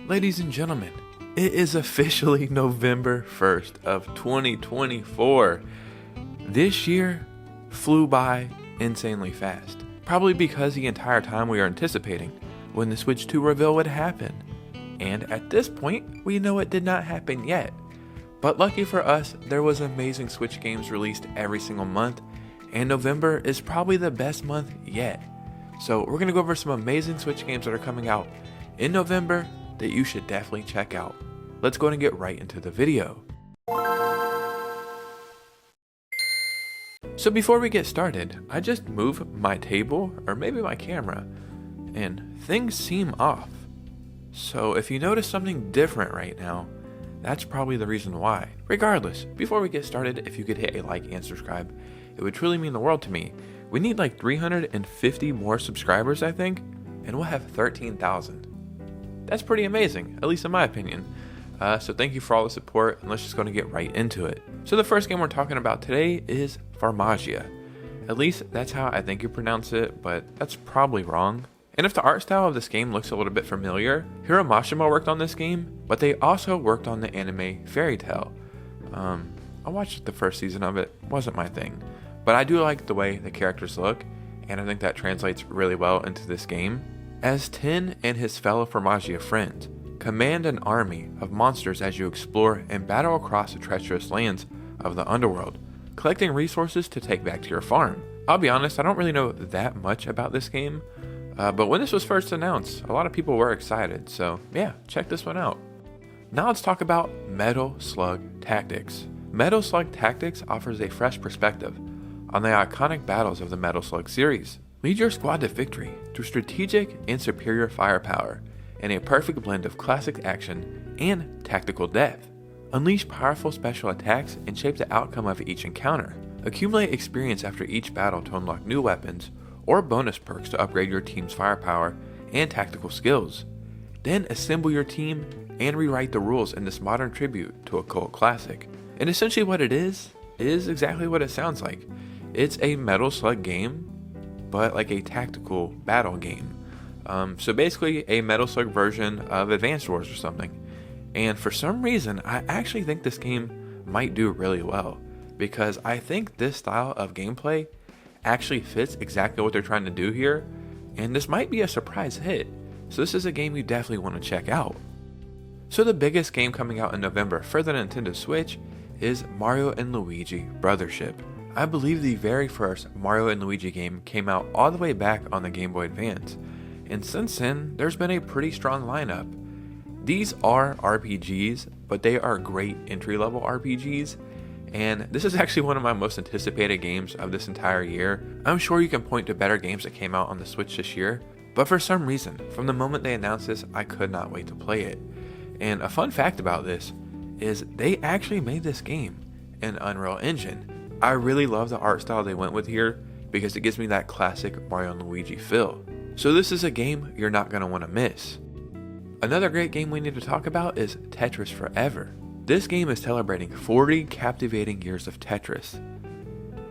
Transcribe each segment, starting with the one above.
Ladies and gentlemen, it is officially November 1st of 2024. This year flew by insanely fast, probably because the entire time we were anticipating when the Switch 2 reveal would happen. And at this point, we know it did not happen yet. But lucky for us, there was amazing Switch games released every single month, and November is probably the best month yet. So we're going to go over some amazing Switch games that are coming out in November that you should definitely check out. Let's go and get right into the video. So before we get started, I just moved my table, or maybe my camera, and things seem off. So if you notice something different right now, that's probably the reason why. Regardless, before we get started, if you could hit a like and subscribe, it would truly mean the world to me. We need like 350 more subscribers, I think, and we'll have 13,000. That's pretty amazing, at least in my opinion. So thank you for all the support, and let's just go and get right into it. So the first game we're talking about today is Farmagia. At least that's how I think you pronounce it, but that's probably wrong. And if the art style of this game looks a little bit familiar, Hiro Mashima worked on this game, but they also worked on the anime Fairy Tail. I watched the first season of it, wasn't my thing. But I do like the way the characters look, and I think that translates really well into this game. As Tin and his fellow Farmagia friends command an army of monsters as you explore and battle across the treacherous lands of the underworld, collecting resources to take back to your farm. I'll be honest, I don't really know that much about this game, but when this was first announced, a lot of people were excited, so yeah, check this one out. Now let's talk about Metal Slug Tactics. Metal Slug Tactics offers a fresh perspective on the iconic battles of the Metal Slug series. Lead your squad to victory through strategic and superior firepower and a perfect blend of classic action and tactical depth. Unleash powerful special attacks and shape the outcome of each encounter. Accumulate experience after each battle to unlock new weapons or bonus perks to upgrade your team's firepower and tactical skills. Then assemble your team and rewrite the rules in this modern tribute to a cult classic. And essentially what it is exactly what it sounds like. It's a Metal Slug game, but like a tactical battle game. So basically a Metal Slug version of Advanced Wars or something. And for some reason, I actually think this game might do really well, because I think this style of gameplay actually fits exactly what they're trying to do here, and this might be a surprise hit. So this is a game you definitely want to check out. So the biggest game coming out in November for the Nintendo Switch is Mario & Luigi Brothership. I believe the very first Mario & Luigi game came out all the way back on the Game Boy Advance, and since then there's been a pretty strong lineup. These are RPGs, but they are great entry-level RPGs, and this is actually one of my most anticipated games of this entire year. I'm sure you can point to better games that came out on the Switch this year, but for some reason, from the moment they announced this, I could not wait to play it. And a fun fact about this is they actually made this game in Unreal Engine. I really love the art style they went with here because it gives me that classic Mario & Luigi feel. So this is a game you're not going to want to miss. Another great game we need to talk about is Tetris Forever. This game is celebrating 40 captivating years of Tetris.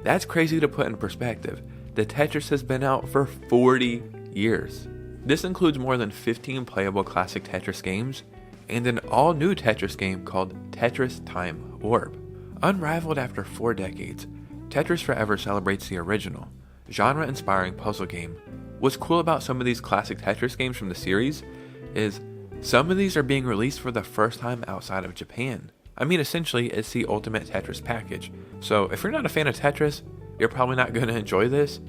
That's crazy to put in perspective. The Tetris has been out for 40 years. This includes more than 15 playable classic Tetris games and an all-new Tetris game called Tetris Time Orb. Unrivaled after 4 decades, Tetris Forever celebrates the original, genre-inspiring puzzle game. What's cool about some of these classic Tetris games from the series is some of these are being released for the first time outside of Japan. I mean, essentially, it's the ultimate Tetris package. So if you're not a fan of Tetris, you're probably not going to enjoy this.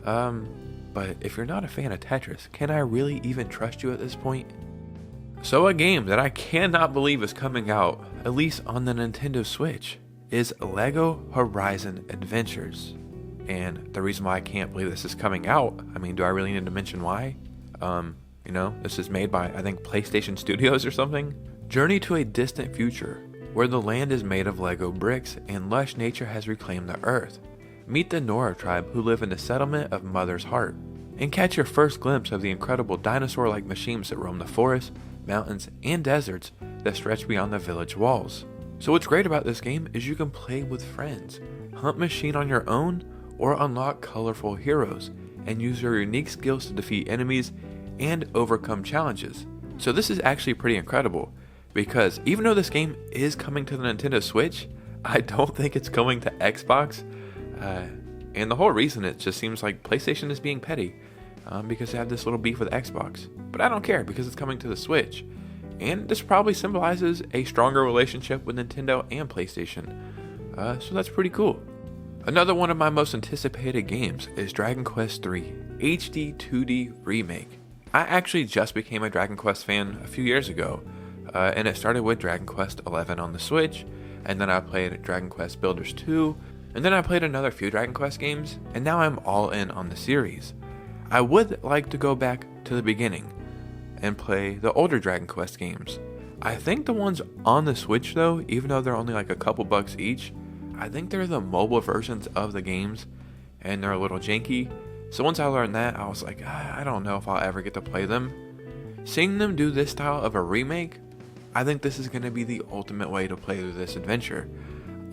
But if you're not a fan of Tetris, can I really even trust you at this point? So a game that I cannot believe is coming out, at least on the Nintendo Switch, is LEGO Horizon Adventures. And the reason why I can't believe this is coming out, I mean, do I really need to mention why? This is made by, I think, PlayStation Studios or something. Journey to a distant future, where the land is made of Lego bricks and lush nature has reclaimed the earth. Meet the Nora tribe who live in the settlement of Mother's Heart, and catch your first glimpse of the incredible dinosaur-like machines that roam the forests, mountains, and deserts that stretch beyond the village walls. So what's great about this game is you can play with friends, hunt machine on your own, or unlock colorful heroes, and use your unique skills to defeat enemies and overcome challenges. So this is actually pretty incredible, because even though this game is coming to the Nintendo Switch, I don't think it's going to Xbox. And the whole reason, it just seems like PlayStation is being petty, because they have this little beef with Xbox. But I don't care, because it's coming to the Switch. And this probably symbolizes a stronger relationship with Nintendo and PlayStation. So that's pretty cool. Another one of my most anticipated games is Dragon Quest III HD 2D Remake. I actually just became a Dragon Quest fan a few years ago, and it started with Dragon Quest XI on the Switch, and then I played Dragon Quest Builders 2, and then I played another few Dragon Quest games, and now I'm all in on the series. I would like to go back to the beginning and play the older Dragon Quest games. I think the ones on the Switch though, even though they're only like a couple bucks each, I think they're the mobile versions of the games, and they're a little janky. So once I learned that, I was like, I don't know if I'll ever get to play them. Seeing them do this style of a remake, I think this is going to be the ultimate way to play through this adventure.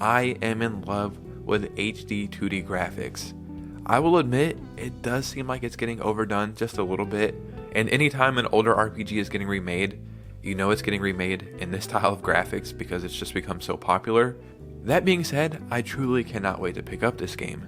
I am in love with HD 2D graphics. I will admit, it does seem like it's getting overdone just a little bit, and anytime an older RPG is getting remade, you know it's getting remade in this style of graphics because it's just become so popular. That being said, I truly cannot wait to pick up this game.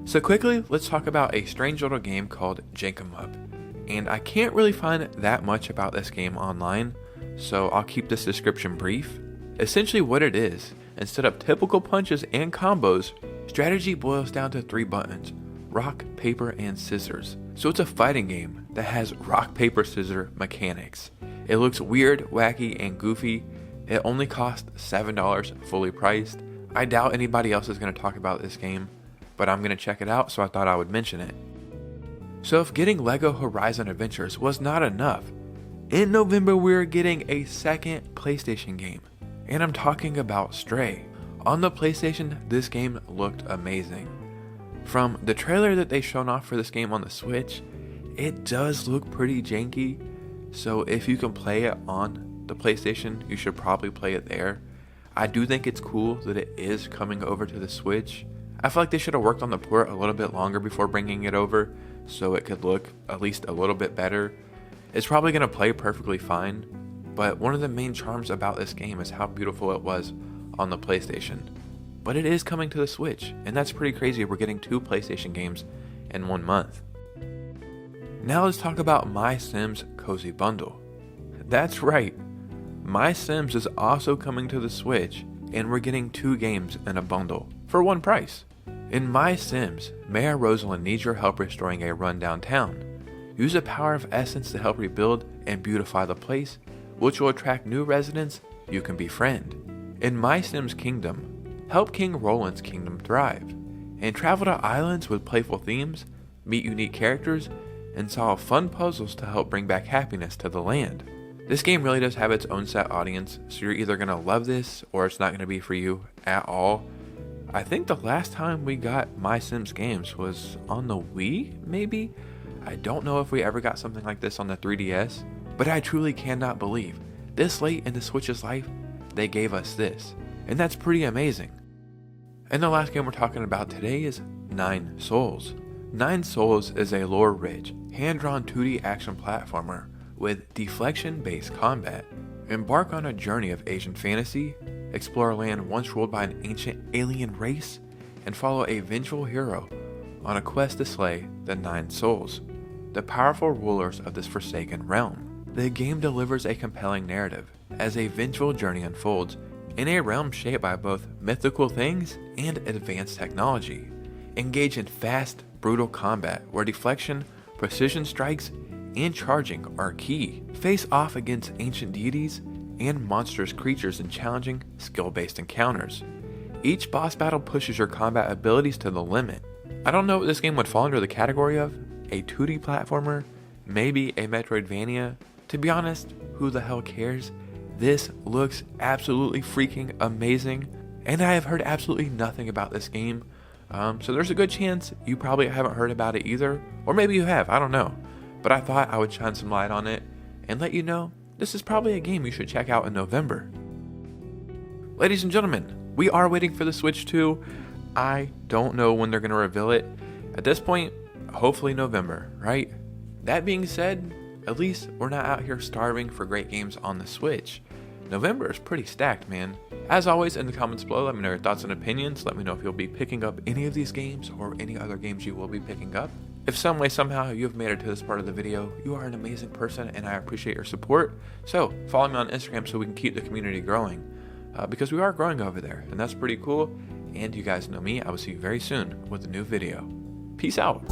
So quickly, let's talk about a strange little game called JanKenUP. And I can't really find that much about this game online, so I'll keep this description brief. Essentially what it is, instead of typical punches and combos, strategy boils down to 3 buttons: rock, paper, and scissors. So it's a fighting game that has rock, paper, scissors mechanics. It looks weird, wacky, and goofy. It only costs $7 fully priced. I doubt anybody else is going to talk about this game, but I'm going to check it out, so I thought I would mention it. So if getting LEGO Horizon Adventures was not enough, in November we're getting a second PlayStation game, and I'm talking about Stray. On the PlayStation, this game looked amazing. From the trailer that they shown off for this game on the Switch, it does look pretty janky, so if you can play it on the PlayStation, you should probably play it there. I do think it's cool that it is coming over to the Switch. I feel like they should have worked on the port a little bit longer before bringing it over, so it could look at least a little bit better. It's probably going to play perfectly fine, but one of the main charms about this game is how beautiful it was on the PlayStation. But it is coming to the Switch, and that's pretty crazy. We're getting 2 PlayStation games in 1 month. Now let's talk about My Sims Cozy Bundle. That's right, My Sims is also coming to the Switch, and we're getting 2 games in a bundle for 1 price. In My Sims, Mayor Rosalind needs your help restoring a rundown town. Use the power of essence to help rebuild and beautify the place, which will attract new residents you can befriend. In My Sims Kingdom, help King Roland's kingdom thrive, and travel to islands with playful themes, meet unique characters, and solve fun puzzles to help bring back happiness to the land. This game really does have its own set audience, so you're either going to love this or it's not going to be for you at all. I think the last time we got My Sims games was on the Wii, maybe? I don't know if we ever got something like this on the 3DS, but I truly cannot believe this late in the Switch's life, they gave us this, and that's pretty amazing. And the last game we're talking about today is 9 Souls. 9 Souls is a lore-rich, hand-drawn 2D action platformer with deflection-based combat. Embark on a journey of Asian fantasy, explore a land once ruled by an ancient alien race, and follow a vengeful hero on a quest to slay the 9 Souls, the powerful rulers of this forsaken realm. The game delivers a compelling narrative as a vengeful journey unfolds in a realm shaped by both mythical things and advanced technology. Engage in fast, brutal combat where deflection, precision strikes, and charging are key. Face off against ancient deities and monstrous creatures in challenging, skill-based encounters. Each boss battle pushes your combat abilities to the limit. I don't know what this game would fall under the category of. A 2D platformer? Maybe a Metroidvania? To be honest, who the hell cares? This looks absolutely freaking amazing, and I have heard absolutely nothing about this game. So there's a good chance you probably haven't heard about it either, or maybe you have, I don't know. But I thought I would shine some light on it and let you know this is probably a game you should check out in November. Ladies and gentlemen, we are waiting for the Switch 2. I don't know when they're going to reveal it. At this point, hopefully November, right? That being said, at least we're not out here starving for great games on the Switch. November is pretty stacked, man. As always, in the comments below, let me know your thoughts and opinions. Let me know if you'll be picking up any of these games or any other games you will be picking up. If some way, somehow, you have made it to this part of the video, you are an amazing person and I appreciate your support. So, follow me on Instagram so we can keep the community growing. Because we are growing over there, and that's pretty cool. And you guys know me, I will see you very soon with a new video. Peace out.